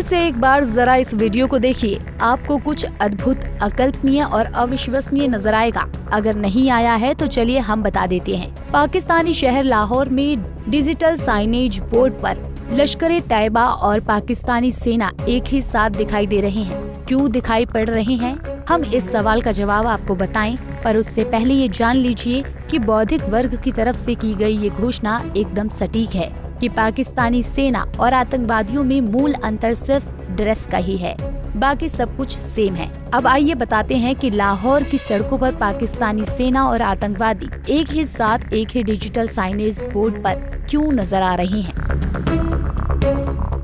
से एक बार जरा इस वीडियो को देखिए, आपको कुछ अद्भुत, अकल्पनीय और अविश्वसनीय नजर आएगा। अगर नहीं आया है तो चलिए हम बता देते हैं। पाकिस्तानी शहर लाहौर में डिजिटल साइनेज बोर्ड पर लश्कर-ए-तैयबा और पाकिस्तानी सेना एक ही साथ दिखाई दे रहे हैं। क्यों दिखाई पड़ रहे हैं, हम इस सवाल का जवाब आपको बताएं, पर उससे पहले ये जान लीजिए कि बौद्धिक वर्ग की तरफ से की गई ये घोषणा एकदम सटीक है कि पाकिस्तानी सेना और आतंकवादियों में मूल अंतर सिर्फ ड्रेस का ही है, बाकी सब कुछ सेम है। अब आइए बताते हैं कि लाहौर की सड़कों पर पाकिस्तानी सेना और आतंकवादी एक ही साथ एक ही डिजिटल साइनेज बोर्ड पर क्यों नजर आ रहे हैं।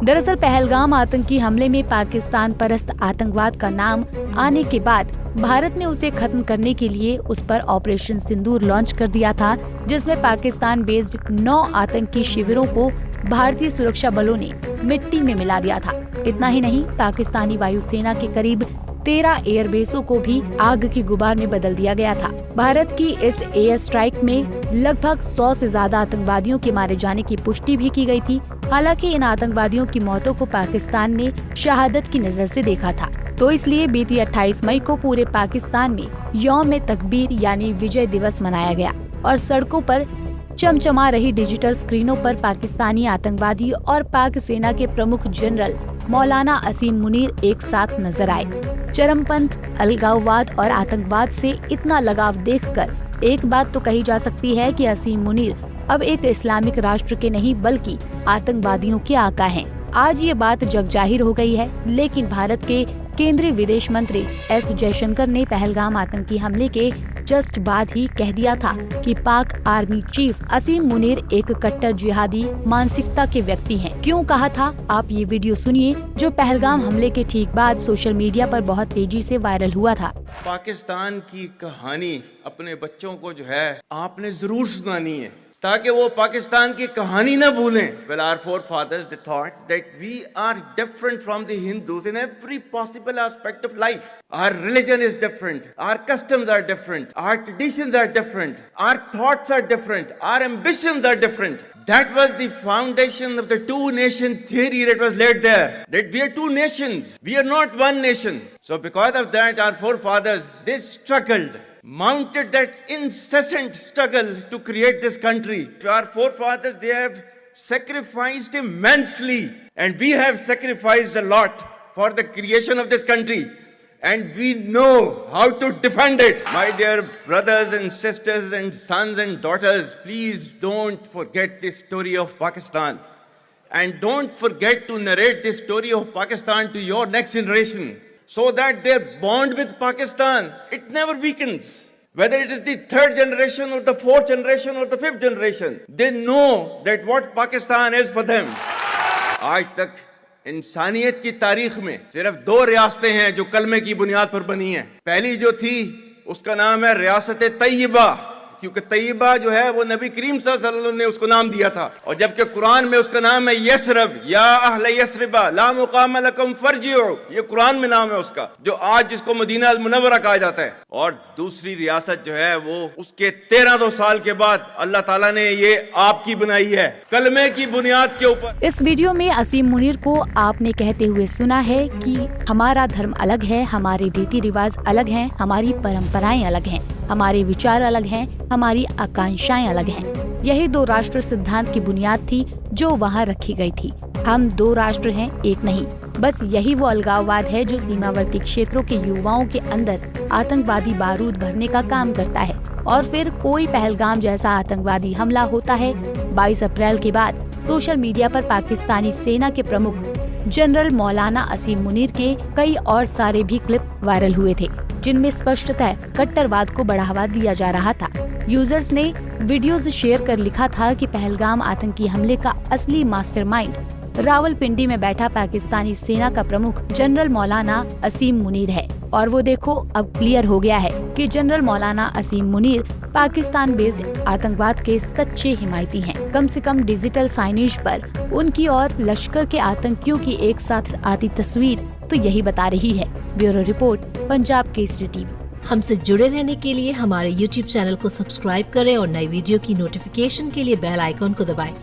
दरअसल पहलगाम आतंकी हमले में पाकिस्तान परस्त आतंकवाद का नाम आने के बाद भारत ने उसे खत्म करने के लिए उस पर ऑपरेशन सिंदूर लॉन्च कर दिया था, जिसमें पाकिस्तान बेस्ड 9 आतंकी शिविरों को भारतीय सुरक्षा बलों ने मिट्टी में मिला दिया था। इतना ही नहीं, पाकिस्तानी वायुसेना के करीब 13 एयरबेसों को भी आग की गुबार में बदल दिया गया था। भारत की इस एयर स्ट्राइक में लगभग 100 से ज्यादा आतंकवादियों के मारे जाने की पुष्टि भी की गई थी। हालांकि इन आतंकवादियों की मौतों को पाकिस्तान ने शहादत की नजर से देखा था, तो इसलिए बीती 28 मई को पूरे पाकिस्तान में यौम-ए-तकबीर यानी विजय दिवस मनाया गया और सड़कों पर चमचमा रही डिजिटल स्क्रीनों पर पाकिस्तानी आतंकवादी और पाक सेना के प्रमुख जनरल मौलाना असीम मुनीर एक साथ नजर आए। चरमपंथ, अलगाववाद और आतंकवाद से इतना लगाव देखकर एक बात तो कही जा सकती है कि असीम मुनीर अब एक इस्लामिक राष्ट्र के नहीं बल्कि आतंकवादियों के आका हैं। आज ये बात जग जाहिर हो गई है, लेकिन भारत के केंद्रीय विदेश मंत्री एस जयशंकर ने पहलगाम आतंकी हमले के जस्ट बाद ही कह दिया था कि पाक आर्मी चीफ असीम मुनीर एक कट्टर जिहादी मानसिकता के व्यक्ति हैं। क्यों कहा था, आप ये वीडियो सुनिए जो पहलगाम हमले के ठीक बाद सोशल मीडिया पर बहुत तेजी से वायरल हुआ था। पाकिस्तान की कहानी अपने बच्चों को जो है आपने जरूर सुनानी है ताकि वो पाकिस्तान की कहानी न भूलें। Well, our forefathers they thought that we are different from the Hindus in every possible aspect of life. Our religion is different, our customs are different, our traditions are different, our thoughts are different, our ambitions are different. That was the foundation of the two-nation theory that was laid there. That we are two nations, we are not one nation. So because of that, our forefathers they struggled, mounted that incessant struggle to create this country. Our forefathers, they have sacrificed immensely, and we have sacrificed a lot for the creation of this country, and we know how to defend it. My dear brothers and sisters and sons and daughters, please don't forget the story of Pakistan, and don't forget to narrate the story of Pakistan to your next generation, so that their bond with Pakistan, it never weakens. Whether it is the 3rd generation or the 4th generation or the 5th generation, they know that what Pakistan is for them. आज तक इंसानियत की तारीख में सिर्फ 2 रियासतें हैं जो कलमे की बुनियाद पर बनी हैं। पहली जो थी उसका नाम है रियासत तैयबा, क्योंकि तैयबा जो है वो नबी करीम सल्लल्लाहु अलैहि वसल्लम ने उसको नाम दिया था, और जबकि कुरान में उसका नाम है यसरब, या अहले यसरबा ला मुकाम लकुम फरजिउ, ये कुरान में नाम है उसका, जो आज जिसको मदीना अल मुनव्वरा कहा जाता है। और दूसरी रियासत जो है वो उसके 1300 साल के बाद अल्लाह ताला ने ये आपकी बनाई है कलमे की बुनियाद के ऊपर। इस वीडियो में असीम मुनीर को आपने कहते हुए सुना है कि हमारा धर्म अलग है, हमारे रीति रिवाज अलग हैं, हमारी परंपराएं अलग हैं, हमारे विचार अलग हैं, हमारी आकांक्षाएं अलग हैं। यही 2 राष्ट्र सिद्धांत की बुनियाद थी जो वहाँ रखी गई थी। हम 2 राष्ट्र हैं, एक नहीं। बस यही वो अलगाववाद है जो सीमावर्ती क्षेत्रों के युवाओं के अंदर आतंकवादी बारूद भरने का काम करता है, और फिर कोई पहलगाम जैसा आतंकवादी हमला होता है। 22 अप्रैल के बाद सोशल मीडिया पर पाकिस्तानी सेना के प्रमुख जनरल मौलाना असीम मुनीर के कई और सारे भी क्लिप वायरल हुए थे, जिनमें स्पष्टतः कट्टरवाद को बढ़ावा दिया जा रहा था। यूजर्स ने वीडियोज शेयर कर लिखा था कि पहलगाम आतंकी हमले का असली मास्टरमाइंड रावलपिंडी में बैठा पाकिस्तानी सेना का प्रमुख जनरल मौलाना असीम मुनीर है। और वो देखो, अब क्लियर हो गया है कि जनरल मौलाना असीम मुनीर पाकिस्तान बेस्ड आतंकवाद के सच्चे हिमायती हैं। कम से कम डिजिटल साइनेज पर उनकी और लश्कर के आतंकियों की एक साथ आती तस्वीर तो यही बता रही है। Bureau report, Punjab Kesari TV. हमसे जुड़े रहने के लिए हमारे YouTube चैनल को सब्सक्राइब करें और नई वीडियो की नोटिफिकेशन के लिए बेल आइकॉन को दबाएं।